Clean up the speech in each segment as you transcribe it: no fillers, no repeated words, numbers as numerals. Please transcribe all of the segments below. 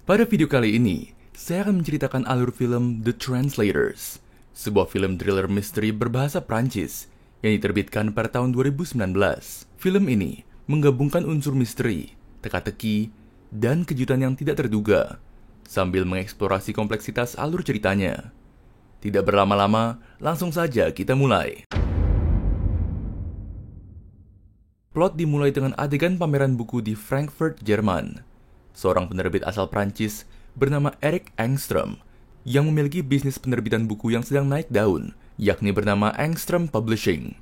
Pada video kali ini, saya akan menceritakan alur film The Translators, sebuah film thriller misteri berbahasa Prancis yang diterbitkan pada tahun 2019. Film ini menggabungkan unsur misteri, teka-teki, dan kejutan yang tidak terduga, sambil mengeksplorasi kompleksitas alur ceritanya. Tidak berlama-lama, langsung saja kita mulai. Plot dimulai dengan adegan pameran buku di Frankfurt, Jerman. Seorang penerbit asal Prancis bernama Erik Engström yang memiliki bisnis penerbitan buku yang sedang naik daun, yakni bernama Engström Publishing.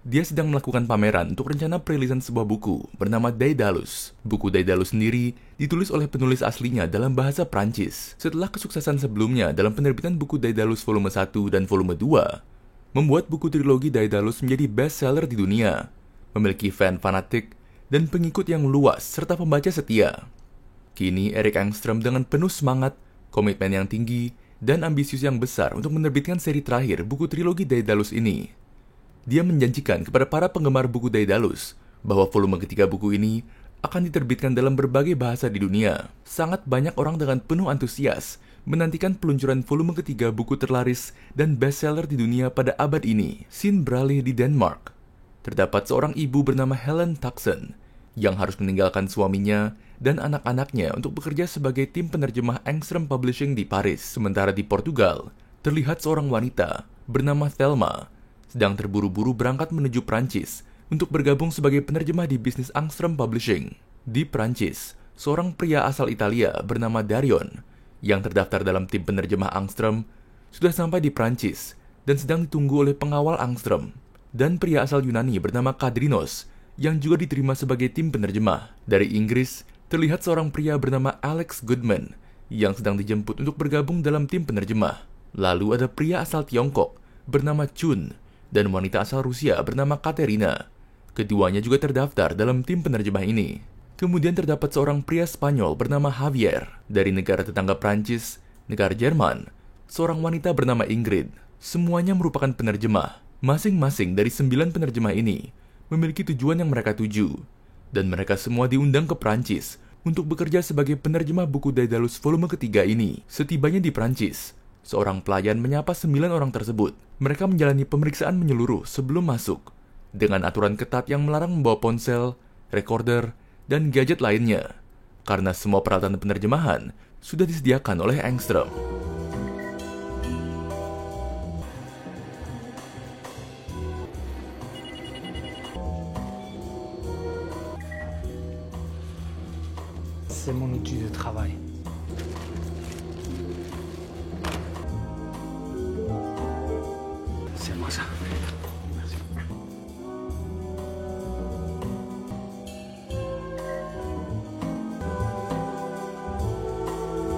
Dia sedang melakukan pameran untuk rencana perilisan sebuah buku bernama Daedalus. Buku Daedalus sendiri ditulis oleh penulis aslinya dalam bahasa Prancis. Setelah kesuksesan sebelumnya dalam penerbitan buku Daedalus volume 1 dan volume 2, membuat buku trilogi Daedalus menjadi bestseller di dunia, memiliki fan fanatik dan pengikut yang luas serta pembaca setia. Kini Erik Engström dengan penuh semangat, komitmen yang tinggi, dan ambisius yang besar untuk menerbitkan seri terakhir buku trilogi Daedalus ini. Dia menjanjikan kepada para penggemar buku Daedalus bahwa volume ketiga buku ini akan diterbitkan dalam berbagai bahasa di dunia. Sangat banyak orang dengan penuh antusias menantikan peluncuran volume ketiga buku terlaris dan bestseller di dunia pada abad ini. Scene beralih di Denmark. Terdapat seorang ibu bernama Helen Taxon yang harus meninggalkan suaminya dan anak-anaknya untuk bekerja sebagai tim penerjemah Engström Publishing di Paris. Sementara di Portugal, terlihat seorang wanita bernama Thelma sedang terburu-buru berangkat menuju Prancis untuk bergabung sebagai penerjemah di bisnis Engström Publishing. Di Prancis, seorang pria asal Italia bernama Darion yang terdaftar dalam tim penerjemah Engström sudah sampai di Prancis dan sedang ditunggu oleh pengawal Engström. Dan pria asal Yunani bernama Kadrinos yang juga diterima sebagai tim penerjemah. Dari Inggris, terlihat seorang pria bernama Alex Goodman yang sedang dijemput untuk bergabung dalam tim penerjemah. Lalu ada pria asal Tiongkok bernama Chun dan wanita asal Rusia bernama Katerina. Keduanya juga terdaftar dalam tim penerjemah ini. Kemudian terdapat seorang pria Spanyol bernama Javier dari negara tetangga Prancis, negara Jerman, seorang wanita bernama Ingrid. Semuanya merupakan penerjemah. Masing-masing dari 9 penerjemah ini memiliki tujuan yang mereka tuju, dan mereka semua diundang ke Prancis untuk bekerja sebagai penerjemah buku Daedalus volume ketiga ini. Setibanya di Prancis, seorang pelayan menyapa 9 orang tersebut. Mereka menjalani pemeriksaan menyeluruh sebelum masuk, dengan aturan ketat yang melarang membawa ponsel, recorder, dan gadget lainnya, karena semua peralatan penerjemahan sudah disediakan oleh Engström. C'est mon outil de travail. C'est moi ça. Merci.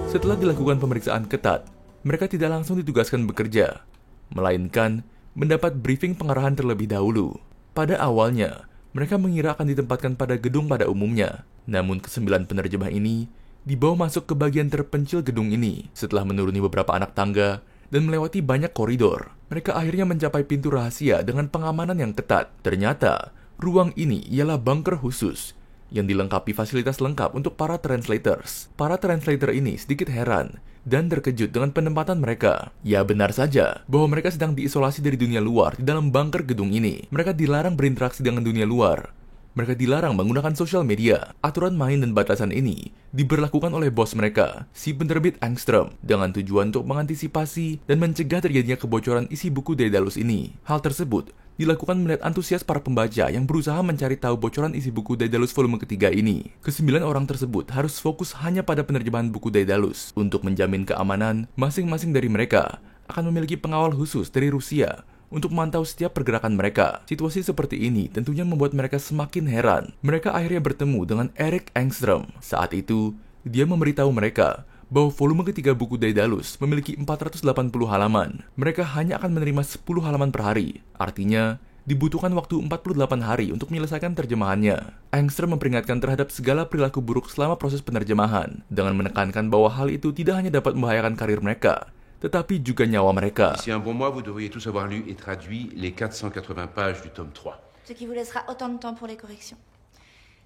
Setelah dilakukan pemeriksaan ketat, mereka tidak langsung ditugaskan bekerja, melainkan mendapat briefing pengarahan terlebih dahulu. Pada awalnya, mereka mengira akan ditempatkan pada gedung pada umumnya. Namun ke-9 penerjemah ini dibawa masuk ke bagian terpencil gedung ini. Setelah menuruni beberapa anak tangga dan melewati banyak koridor, mereka akhirnya mencapai pintu rahasia dengan pengamanan yang ketat. Ternyata, ruang ini ialah bunker khusus yang dilengkapi fasilitas lengkap untuk para translators. Para translator ini sedikit heran dan terkejut dengan penempatan mereka. Ya, benar saja bahwa mereka sedang diisolasi dari dunia luar di dalam bunker gedung ini. Mereka dilarang berinteraksi dengan dunia luar. Mereka dilarang menggunakan sosial media. Aturan main dan batasan ini diberlakukan oleh bos mereka, si penerbit Engström, dengan tujuan untuk mengantisipasi dan mencegah terjadinya kebocoran isi buku Daedalus ini. Hal tersebut dilakukan melihat antusias para pembaca yang berusaha mencari tahu bocoran isi buku Daedalus volume ketiga ini. Ke-9 orang tersebut harus fokus hanya pada penerjemahan buku Daedalus. Untuk menjamin keamanan, masing-masing dari mereka akan memiliki pengawal khusus dari Rusia untuk memantau setiap pergerakan mereka. Situasi seperti ini tentunya membuat mereka semakin heran. Mereka akhirnya bertemu dengan Erik Engström. Saat itu, dia memberitahu mereka bahwa volume ketiga buku Daedalus memiliki 480 halaman. Mereka hanya akan menerima 10 halaman per hari. Artinya, dibutuhkan waktu 48 hari untuk menyelesaikan terjemahannya. Engström memperingatkan terhadap segala perilaku buruk selama proses penerjemahan, dengan menekankan bahwa hal itu tidak hanya dapat membahayakan karir mereka, tetapi juga nyawa mereka. D'ici un bon mois, vous devriez tous avoir lu et traduit les 480 pages du tome 3. Ce qui vous laissera autant de temps pour les corrections.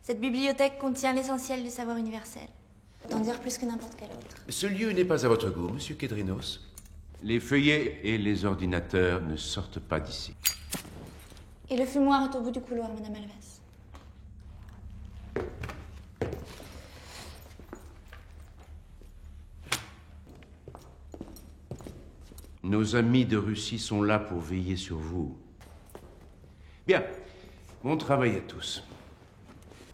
Cette bibliothèque contient l'essentiel du savoir universel. Autant dire plus que n'importe quel autre. Ce lieu n'est pas à votre goût, monsieur Kedrinos. Les feuillets et les ordinateurs ne sortent pas d'ici. Et le fumoir est au bout du couloir, Madame Alves. Nos amis de Russie sont là pour veiller sur vous. Bien, bon travail à tous.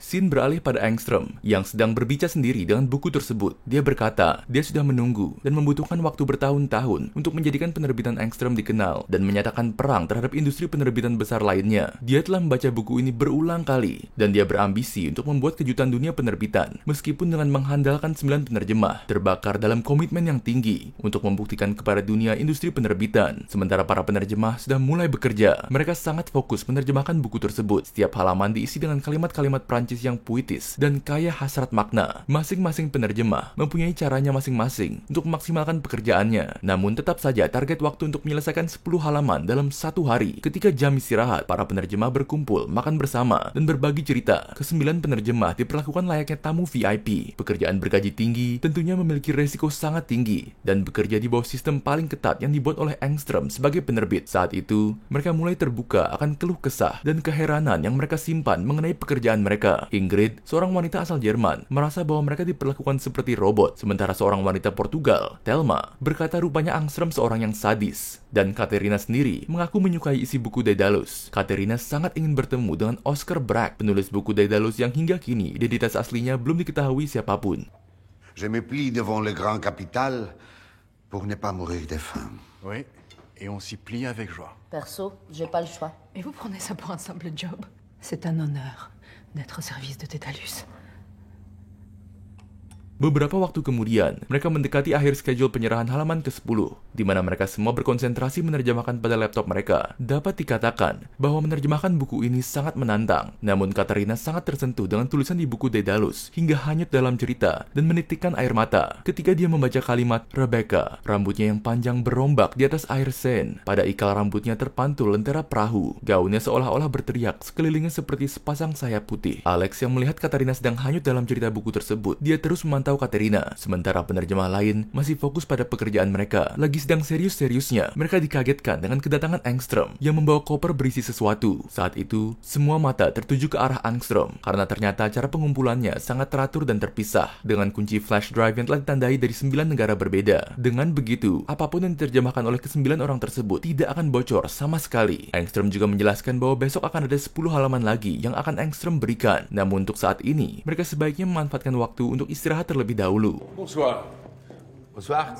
Scene beralih pada Engstrom yang sedang berbicara sendiri dengan buku tersebut. Dia berkata, dia sudah menunggu dan membutuhkan waktu bertahun-tahun untuk menjadikan penerbitan Engstrom dikenal dan menyatakan perang terhadap industri penerbitan besar lainnya. Dia telah membaca buku ini berulang kali dan dia berambisi untuk membuat kejutan dunia penerbitan meskipun dengan mengandalkan 9 penerjemah terbakar dalam komitmen yang tinggi untuk membuktikan kepada dunia industri penerbitan. Sementara para penerjemah sudah mulai bekerja, mereka sangat fokus menerjemahkan buku tersebut. Setiap halaman diisi dengan kalimat-kalimat Prancis yang puitis dan kaya hasrat makna. Masing-masing penerjemah mempunyai caranya masing-masing untuk memaksimalkan pekerjaannya. Namun tetap saja target waktu untuk menyelesaikan 10 halaman dalam 1 hari. Ketika jam istirahat, para penerjemah berkumpul, makan bersama, dan berbagi cerita. Ke-9 penerjemah diperlakukan layaknya tamu VIP. Pekerjaan bergaji tinggi tentunya memiliki resiko sangat tinggi dan bekerja di bawah sistem paling ketat yang dibuat oleh Engstrom sebagai penerbit. Saat itu, mereka mulai terbuka akan keluh kesah dan keheranan yang mereka simpan mengenai pekerjaan mereka. Ingrid, seorang wanita asal Jerman, merasa bahwa mereka diperlakukan seperti robot, sementara seorang wanita Portugal, Thelma, berkata rupanya Engstrom seorang yang sadis. Dan Katerina sendiri mengaku menyukai isi buku Daedalus. Katerina sangat ingin bertemu dengan Oscar Braque, penulis buku Daedalus yang hingga kini identitas aslinya belum diketahui siapapun. Je me plie devant le grand capital pour ne pas mourir de faim. Oui, et on s'y plie avec joie. Perso, j'ai pas le choix. Et vous prenez ça pour un simple job? C'est un honneur d'être au service de Daedalus. Beberapa waktu kemudian, mereka mendekati akhir schedule penyerahan halaman ke-10, di mana mereka semua berkonsentrasi menerjemahkan pada laptop mereka. Dapat dikatakan bahwa menerjemahkan buku ini sangat menantang, namun Katarina sangat tersentuh dengan tulisan di buku Daedalus, hingga hanyut dalam cerita dan menitikkan air mata ketika dia membaca kalimat Rebecca. Rambutnya yang panjang berombak di atas air Seine. Pada ikal rambutnya terpantul lentera perahu. Gaunnya seolah-olah berteriak, sekelilingnya seperti sepasang sayap putih. Alex yang melihat Katarina sedang hanyut dalam cerita buku tersebut, dia terus memantau Katerina, sementara penerjemah lain masih fokus pada pekerjaan mereka. Lagi sedang serius-seriusnya, mereka dikagetkan dengan kedatangan Engstrom yang membawa koper berisi sesuatu. Saat itu, semua mata tertuju ke arah Engstrom karena ternyata cara pengumpulannya sangat teratur dan terpisah dengan kunci flash drive yang telah ditandai dari 9 negara berbeda. Dengan begitu, apapun yang diterjemahkan oleh ke-9 orang tersebut tidak akan bocor sama sekali. Engstrom juga menjelaskan bahwa besok akan ada 10 halaman lagi yang akan Engstrom berikan. Namun untuk saat ini, mereka sebaiknya memanfaatkan waktu untuk istirahat terlebih dahulu. Bonsoir. Bonsoir.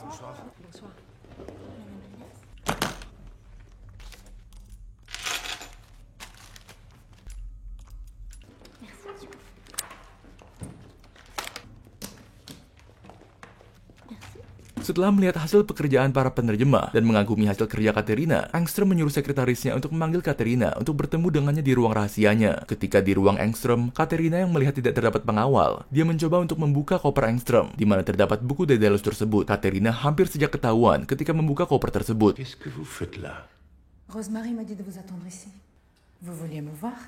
Setelah melihat hasil pekerjaan para penerjemah dan mengagumi hasil kerja Katerina, Engstrom menyuruh sekretarisnya untuk memanggil Katerina untuk bertemu dengannya di ruang rahasianya. Ketika di ruang Engstrom, Katerina yang melihat tidak terdapat pengawal, dia mencoba untuk membuka koper Engstrom, di mana terdapat buku Daedalus tersebut. Katerina hampir saja ketahuan ketika membuka koper tersebut. Qu'est-ce que vous faites là? Rosemary m'a dit de vous attendre ici. Vous vouliez me voir?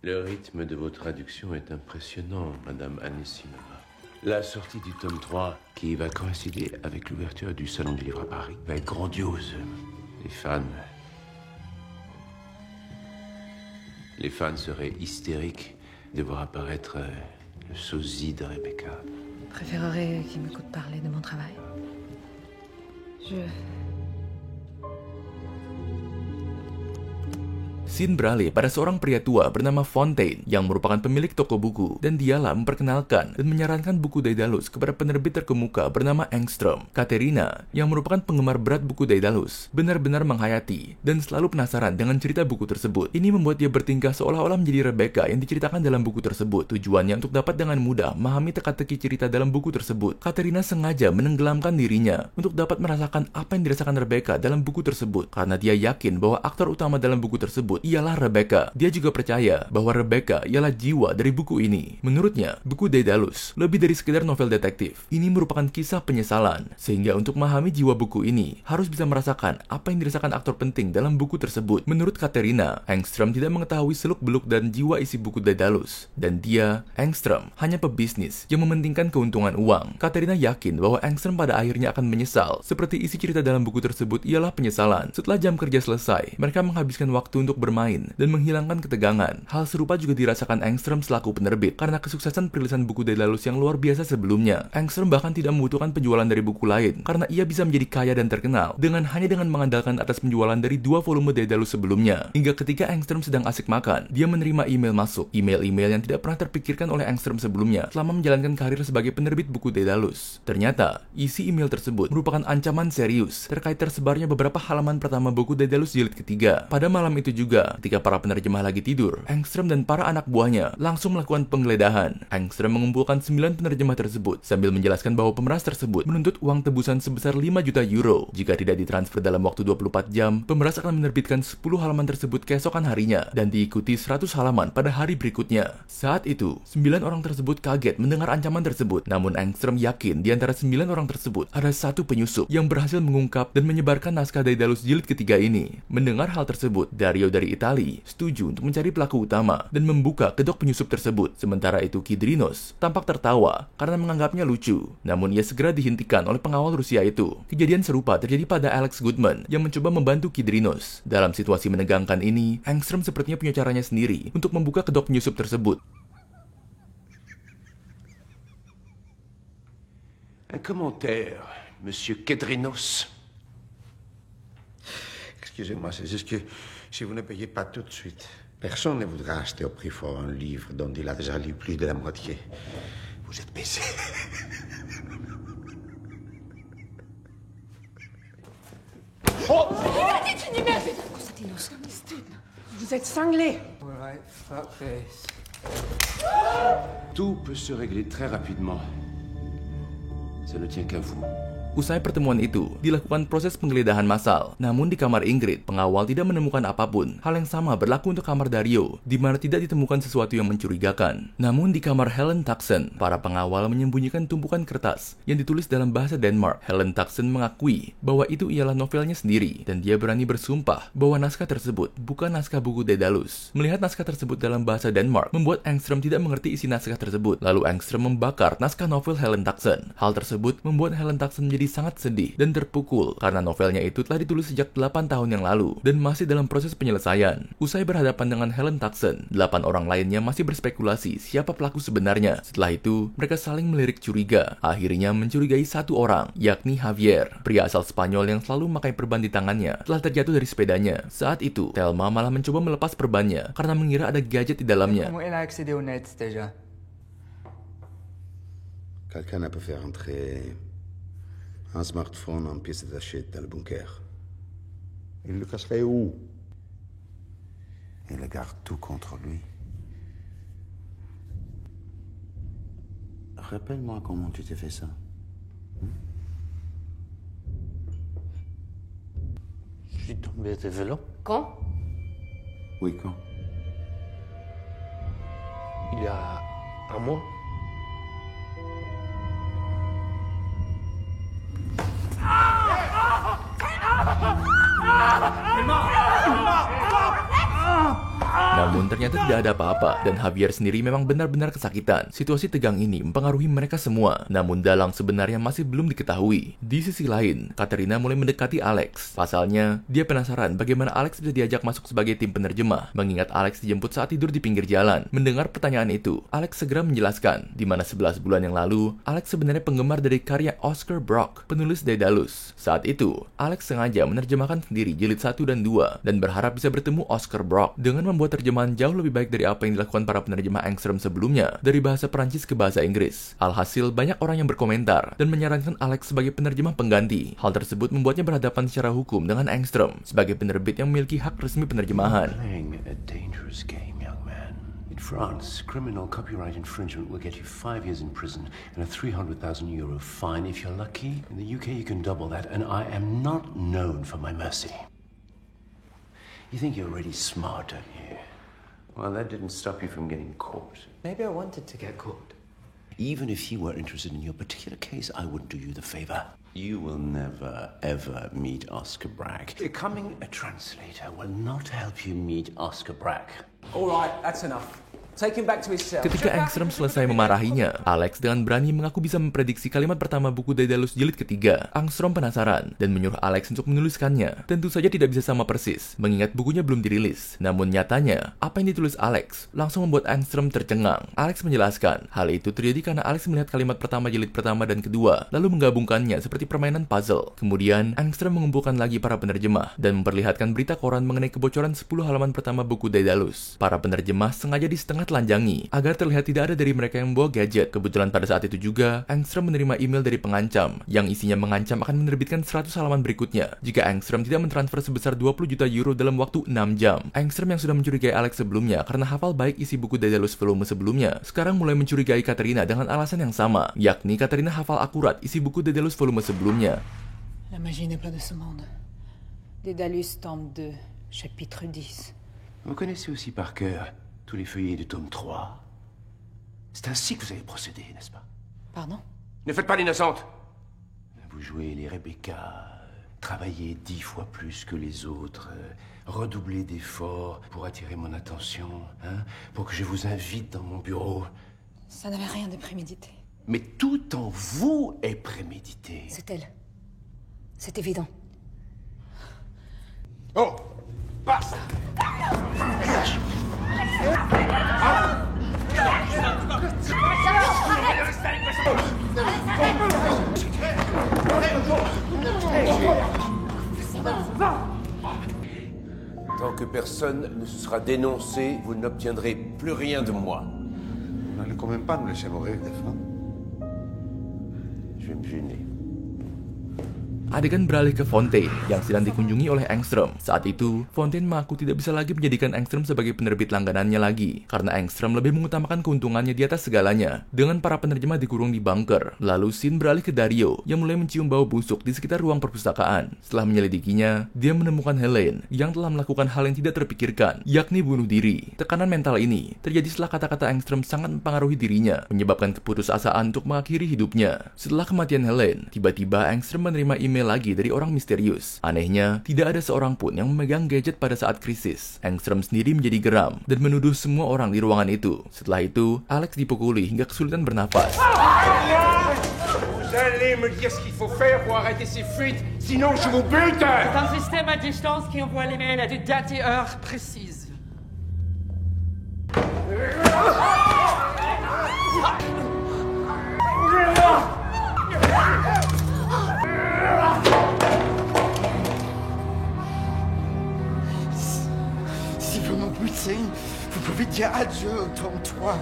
Le rythme de vos traductions est impressionnant, Madame Anisimova. La sortie du tome 3, qui va coïncider avec l'ouverture du Salon du Livre à Paris, va être grandiose. Les fans seraient hystériques de voir apparaître le sosie de Rebecca. Préférerais qu'il m'écoute parler de mon travail. Scene beralih pada seorang pria tua bernama Fontaine yang merupakan pemilik toko buku, dan dialah memperkenalkan dan menyarankan buku Daedalus kepada penerbit terkemuka bernama Engstrom. Katerina, yang merupakan penggemar berat buku Daedalus, benar-benar menghayati dan selalu penasaran dengan cerita buku tersebut. Ini membuat dia bertingkah seolah-olah menjadi Rebecca yang diceritakan dalam buku tersebut. Tujuannya untuk dapat dengan mudah memahami teka-teki cerita dalam buku tersebut. Katerina sengaja menenggelamkan dirinya untuk dapat merasakan apa yang dirasakan Rebecca dalam buku tersebut, karena dia yakin bahwa aktor utama dalam buku tersebut ialah Rebecca. Dia juga percaya bahwa Rebecca ialah jiwa dari buku ini. Menurutnya, buku Daedalus lebih dari sekedar novel detektif. Ini merupakan kisah penyesalan, sehingga untuk memahami jiwa buku ini harus bisa merasakan apa yang dirasakan aktor penting dalam buku tersebut. Menurut Katerina, Engström tidak mengetahui seluk-beluk dan jiwa isi buku Daedalus, dan dia, Engström, hanya pebisnis yang mementingkan keuntungan uang. Katerina yakin bahwa Engström pada akhirnya akan menyesal, seperti isi cerita dalam buku tersebut ialah penyesalan. Setelah jam kerja selesai, mereka menghabiskan waktu untuk bermain dan menghilangkan ketegangan. Hal serupa juga dirasakan Engström selaku penerbit karena kesuksesan perilisan buku Daedalus yang luar biasa sebelumnya. Engström bahkan tidak membutuhkan penjualan dari buku lain karena ia bisa menjadi kaya dan terkenal hanya dengan mengandalkan atas penjualan dari 2 volume Daedalus sebelumnya. Hingga ketika Engström sedang asik makan, dia menerima email masuk. Email-email yang tidak pernah terpikirkan oleh Engström sebelumnya selama menjalankan karir sebagai penerbit buku Daedalus. Ternyata, isi email tersebut merupakan ancaman serius terkait tersebarnya beberapa halaman pertama buku Daedalus jilid ketiga. Pada malam itu juga, ketika para penerjemah lagi tidur, Engström dan para anak buahnya langsung melakukan penggeledahan. Engström mengumpulkan 9 penerjemah tersebut sambil menjelaskan bahwa pemeras tersebut menuntut uang tebusan sebesar 5 juta euro. Jika tidak ditransfer dalam waktu 24 jam, pemeras akan menerbitkan 10 halaman tersebut keesokan harinya dan diikuti 100 halaman pada hari berikutnya. Saat itu, 9 orang tersebut kaget mendengar ancaman tersebut. Namun Engström yakin di antara 9 orang tersebut ada satu penyusup yang berhasil mengungkap dan menyebarkan naskah Daedalus jilid ketiga ini. Mendengar hal tersebut, Dario dari Italia setuju untuk mencari pelaku utama dan membuka kedok penyusup tersebut. Sementara itu Kidrinos tampak tertawa karena menganggapnya lucu. Namun ia segera dihentikan oleh pengawal Rusia itu. Kejadian serupa terjadi pada Alex Goodman yang mencoba membantu Kidrinos. Dalam situasi menegangkan ini, Engström sepertinya punya caranya sendiri untuk membuka kedok penyusup tersebut. Un commentaire, Monsieur Kedrinos. Excusez-moi, c'est juste que si vous ne payez pas tout de suite, personne ne voudra acheter au prix fort un livre dont il a déjà lu plus de la moitié. Vous êtes baisé. Constantinos. Vous êtes cinglé. Tout peut se régler très rapidement. Ça ne tient qu'à vous. Usai pertemuan itu, dilakukan proses penggeledahan massal. Namun di kamar Ingrid, pengawal tidak menemukan apapun. Hal yang sama berlaku untuk kamar Dario, di mana tidak ditemukan sesuatu yang mencurigakan. Namun di kamar Helen Tuxen, para pengawal menyembunyikan tumpukan kertas yang ditulis dalam bahasa Denmark. Helen Tuxen mengakui bahwa itu ialah novelnya sendiri, dan dia berani bersumpah bahwa naskah tersebut bukan naskah buku Daedalus. Melihat naskah tersebut dalam bahasa Denmark, membuat Engström tidak mengerti isi naskah tersebut. Lalu Engström membakar naskah novel Helen Tuxen. Hal tersebut membuat Helen Tuxen menjadi sangat sedih dan terpukul karena novelnya itu telah ditulis sejak 8 tahun yang lalu dan masih dalam proses penyelesaian. Usai berhadapan dengan Helen Tuxen, 8 orang lainnya masih berspekulasi siapa pelaku sebenarnya. Setelah itu, mereka saling melirik curiga. Akhirnya mencurigai satu orang, yakni Javier, pria asal Spanyol yang selalu memakai perban di tangannya setelah terjatuh dari sepedanya. Saat itu, Thelma malah mencoba melepas perbannya karena mengira ada gadget di dalamnya. Comment elle a accédé au net déjà? Quelqu'un a pu faire entrer un smartphone en pièces détachées dans le bunker. Il le cacherait où? Il le garde tout contre lui. Rappelle-moi comment tu t'es fait ça. Je suis tombé de vélo. Quand? Oui, quand? Il y a un mois. Namun ternyata tidak ada apa-apa dan Javier sendiri memang benar-benar kesakitan. Situasi tegang ini mempengaruhi mereka semua. Namun Dalang sebenarnya masih belum diketahui. Di sisi lain, Katerina mulai mendekati Alex. Pasalnya, dia penasaran bagaimana Alex bisa diajak masuk sebagai tim penerjemah, mengingat Alex dijemput saat tidur di pinggir jalan. Mendengar pertanyaan itu, Alex segera menjelaskan di mana 11 bulan yang lalu, Alex sebenarnya penggemar dari karya Oscar Brock, penulis Daedalus. Saat itu, Alex sengaja menerjemahkan sendiri jilid 1 dan 2 dan berharap bisa bertemu Oscar Brock dengan membuat terjemahan jauh lebih baik dari apa yang dilakukan para penerjemah Engström sebelumnya dari bahasa Perancis ke bahasa Inggris. Alhasil, banyak orang yang berkomentar dan menyarankan Alex sebagai penerjemah pengganti. Hal tersebut membuatnya berhadapan secara hukum dengan Engström sebagai penerbit yang memiliki hak resmi penerjemahan. Playing a dangerous game, young man. In France, criminal copyright infringement will get you 5 years in prison and a 300,000 euro fine if you're lucky. In the UK, you can double that, and I am not known for my mercy. You think you're really smart, don't you? Well, that didn't stop you from getting caught. Maybe I wanted to get caught. Even if you were interested in your particular case, I wouldn't do you the favor. You will never, ever meet Oscar Bragg. Becoming a translator will not help you meet Oscar Bragg. All right, that's enough. Take him back to his cell. Ketika Engstrom selesai memarahinya, Alex dengan berani mengaku bisa memprediksi kalimat pertama buku Daedalus jilid ketiga. Engstrom penasaran dan menyuruh Alex untuk menuliskannya. Tentu saja tidak bisa sama persis, mengingat bukunya belum dirilis. Namun nyatanya, apa yang ditulis Alex langsung membuat Engstrom tercengang. Alex menjelaskan, hal itu terjadi karena Alex melihat kalimat pertama jilid pertama dan kedua, lalu menggabungkannya seperti permainan puzzle. Kemudian, Engstrom mengumpulkan lagi para penerjemah dan memperlihatkan berita koran mengenai kebocoran 10 halaman pertama buku Daedalus. Para penerjemah sengaja di setengah telanjangi agar terlihat tidak ada dari mereka yang membawa gadget. Kebetulan pada saat itu juga, Engstrom menerima email dari pengancam yang isinya mengancam akan menerbitkan 100 halaman berikutnya jika Engstrom tidak mentransfer sebesar 20 juta euro dalam waktu 6 jam. Engstrom yang sudah mencurigai Alex sebelumnya karena hafal baik isi buku Daedalus volume sebelumnya, sekarang mulai mencurigai Katerina dengan alasan yang sama, yakni Katerina hafal akurat isi buku Daedalus volume sebelumnya. La magie n'est pas de ce monde. Daedalus, tome 2, chapitre 10. Vous connaissez aussi par cœur tous les feuillets du tome 3. C'est ainsi que vous avez procédé, n'est-ce pas? Pardon? Ne faites pas l'innocente. Vous jouez les Rebecca, travaillez 10 fois plus que les autres, redoublez d'efforts pour attirer mon attention, hein, pour que je vous invite dans mon bureau. Ça n'avait rien de prémédité. Mais tout en vous est prémédité. C'est elle. C'est évident. Oh! Basta! Tant que personne ne se sera dénoncé, vous n'obtiendrez plus rien de moi. Vous n'allez quand même pas nous laisser mourir de faim. Je vais me gêner. Adegan beralih ke Fontaine yang sedang dikunjungi oleh Engstrom. Saat itu, Fontaine mengaku tidak bisa lagi menjadikan Engstrom sebagai penerbit langganannya lagi, karena Engstrom lebih mengutamakan keuntungannya di atas segalanya. Dengan para penerjemah dikurung di bunker, lalu scene beralih ke Dario yang mulai mencium bau busuk di sekitar ruang perpustakaan. Setelah menyelidikinya, dia menemukan Helene yang telah melakukan hal yang tidak terpikirkan, yakni bunuh diri. Tekanan mental ini terjadi setelah kata-kata Engstrom sangat mempengaruhi dirinya, menyebabkan keputusasaan untuk mengakhiri hidupnya. Setelah kematian Helene, tiba-tiba Engstrom menerima email lagi dari orang misterius. Anehnya, tidak ada seorang pun yang memegang gadget pada saat krisis. Engstrom sendiri menjadi geram dan menuduh semua orang di ruangan itu. Setelah itu, Alex dipukuli hingga kesulitan bernafas. Vous allez me dire ce qu'il faut faire pour arrêter ces fuites, sinon je vous bute! C'est un système à distance qui envoie les mails à des dates et heures précises. Si vous me butez, vous pouvez dire adieu au tome 3.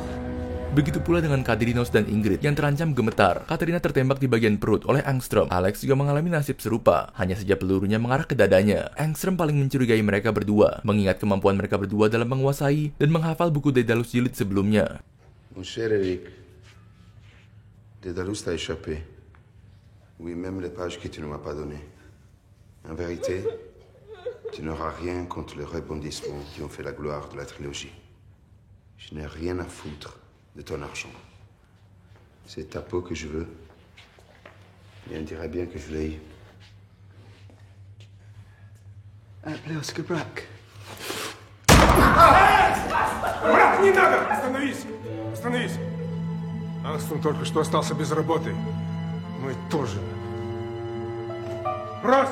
Begitu pula dengan Kadrinos dan Ingrid yang terancam gemetar. Katerina tertembak di bagian perut oleh Engstrom. Alex juga mengalami nasib serupa, hanya saja pelurunya mengarah ke dadanya. Engstrom paling mencurigai mereka berdua, mengingat kemampuan mereka berdua dalam menguasai dan menghafal buku Daedalus jilid sebelumnya. Mon cher Eric, Daedalus t'a échappé. Oui, même les pages que tu ne m'as pas données. En vérité, tu n'auras rien contre les rebondissements qui ont fait la gloire de la trilogie. Je n'ai rien à foutre de ton argent. C'est ta peau que je veux. Et on dirait bien que je l'ai eu. Appelez Oscar Bragg. Брат, не надо! Остановись! Остановись! Ангстон только что остался без работы. Мы тоже. Брось!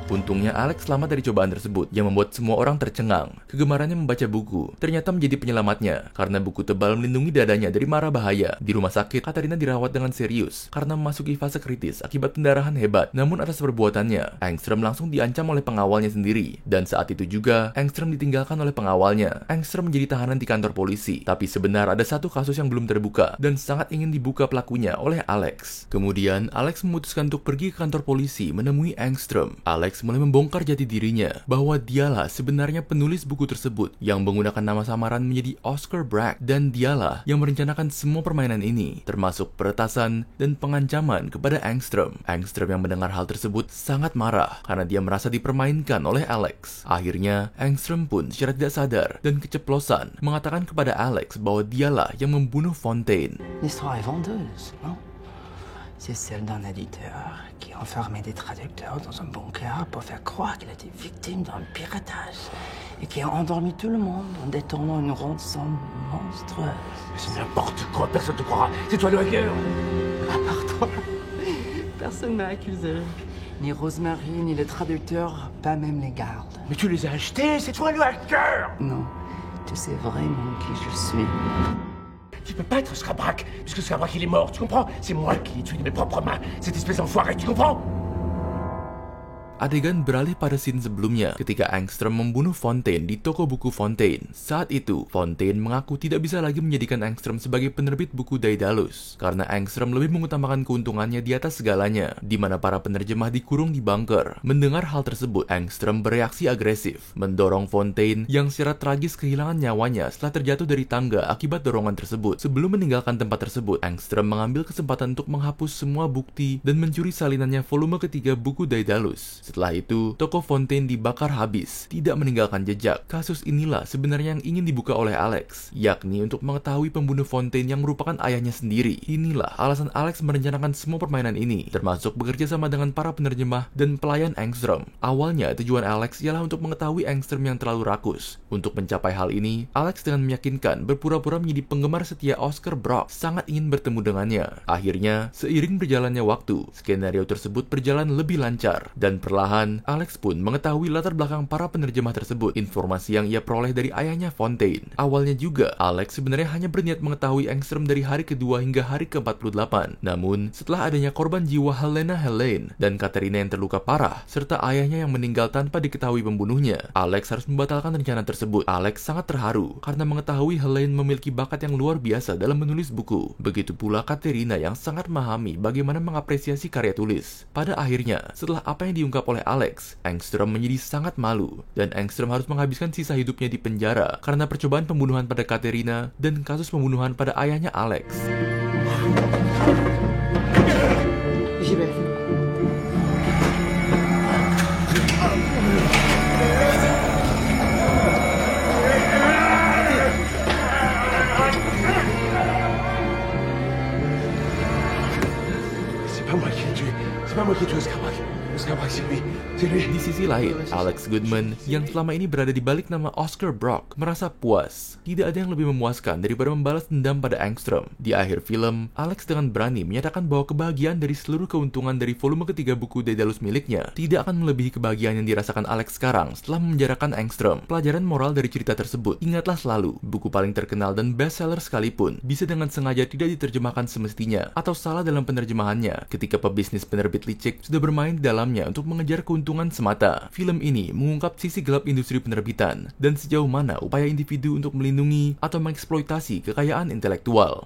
Untungnya Alex selamat dari cobaan tersebut yang membuat semua orang tercengang. Kegemarannya membaca buku ternyata menjadi penyelamatnya karena buku tebal melindungi dadanya dari mara bahaya. Di rumah sakit, Katerina dirawat dengan serius karena memasuki fase kritis akibat pendarahan hebat. Namun atas perbuatannya, Engstrom langsung diancam oleh pengawalnya sendiri. Dan saat itu juga, Engstrom ditinggalkan oleh pengawalnya. Engstrom menjadi tahanan di kantor polisi. Tapi sebenarnya ada satu kasus yang belum terbuka dan sangat ingin dibuka pelakunya oleh Alex. Kemudian, Alex memutuskan untuk pergi ke kantor polisi menemui Engstrom. Alex Alex mulai membongkar jati dirinya bahwa dialah sebenarnya penulis buku tersebut yang menggunakan nama samaran menjadi Oscar Bragg, dan dialah yang merencanakan semua permainan ini, termasuk peretasan dan pengancaman kepada Engstrom. Engstrom yang mendengar hal tersebut sangat marah karena dia merasa dipermainkan oleh Alex. Akhirnya, Engstrom pun secara tidak sadar dan keceplosan mengatakan kepada Alex bahwa dialah yang membunuh Fontaine. L'histoire est vendeuse, non? C'est celle d'un éditeur qui a enfermé des traducteurs dans un bunker pour faire croire qu'il était victime d'un piratage et qui a endormi tout le monde en détournant une rançon monstrueuse. Mais c'est n'importe quoi, personne te croira. C'est toi le hacker. À part toi, personne m'a accusé. Ni Rosemary, ni les traducteurs, pas même les gardes. Mais tu les as achetés, c'est toi le hacker. Non, tu sais vraiment qui je suis. Tu peux pas être Scabrac, puisque Scabrac il est mort, tu comprends? C'est moi qui l'ai tué de mes propres mains, cette espèce d'enfoiré, tu comprends? Adegan beralih pada scene sebelumnya ketika Engstrom membunuh Fontaine di toko buku Fontaine. Saat itu, Fontaine mengaku tidak bisa lagi menjadikan Engstrom sebagai penerbit buku Daedalus karena Engstrom lebih mengutamakan keuntungannya di atas segalanya, di mana para penerjemah dikurung di bunker. Mendengar hal tersebut, Engstrom bereaksi agresif, mendorong Fontaine yang secara tragis kehilangan nyawanya setelah terjatuh dari tangga akibat dorongan tersebut. Sebelum meninggalkan tempat tersebut, Engstrom mengambil kesempatan untuk menghapus semua bukti dan mencuri salinannya volume ketiga buku Daedalus. Setelah itu, toko Fontaine dibakar habis, tidak meninggalkan jejak. Kasus inilah sebenarnya yang ingin dibuka oleh Alex, yakni untuk mengetahui pembunuh Fontaine yang merupakan ayahnya sendiri. Inilah alasan Alex merencanakan semua permainan ini, termasuk bekerja sama dengan para penerjemah dan pelayan Engstrom. Awalnya, tujuan Alex ialah untuk mengetahui Engstrom yang terlalu rakus. Untuk mencapai hal ini, Alex dengan meyakinkan berpura-pura menjadi penggemar setia Oscar Bragg, sangat ingin bertemu dengannya. Akhirnya, seiring berjalannya waktu, skenario tersebut berjalan lebih lancar, dan perlahan, Alex pun mengetahui latar belakang para penerjemah tersebut, informasi yang ia peroleh dari ayahnya Fontaine. Awalnya juga, Alex sebenarnya hanya berniat mengetahui Engstrom dari hari kedua hingga hari ke-48. Namun, setelah adanya korban jiwa Helene dan Katerina yang terluka parah, serta ayahnya yang meninggal tanpa diketahui pembunuhnya, Alex harus membatalkan rencana tersebut. Alex sangat terharu karena mengetahui Helene memiliki bakat yang luar biasa dalam menulis buku. Begitu pula Katerina yang sangat memahami bagaimana mengapresiasi karya tulis. Pada akhirnya, setelah apa yang diungkap oleh Alex, Engstrom menjadi sangat malu, dan Engstrom harus menghabiskan sisa hidupnya di penjara karena percobaan pembunuhan pada Katerina dan kasus pembunuhan pada ayahnya Alex. J'y vais. C'est pas moi qui l'ai tué, c'est pas moi qui ai tué Scabrac. Scabrac, c'est lui. Di sisi lain, Alex Goodman yang selama ini berada di balik nama Oscar Bragg merasa puas. Tidak ada yang lebih memuaskan daripada membalas dendam pada Engstrom. Di akhir film, Alex dengan berani menyatakan bahwa kebahagiaan dari seluruh keuntungan dari volume ketiga buku Daedalus miliknya tidak akan melebihi kebahagiaan yang dirasakan Alex sekarang setelah memenjarakan Engstrom. Pelajaran moral dari cerita tersebut, ingatlah selalu, buku paling terkenal dan bestseller sekalipun bisa dengan sengaja tidak diterjemahkan semestinya atau salah dalam penerjemahannya ketika pebisnis penerbit licik sudah bermain di dalamnya untuk mengejar keuntungan semata. Film ini mengungkap sisi gelap industri penerbitan dan sejauh mana upaya individu untuk melindungi atau mengeksploitasi kekayaan intelektual.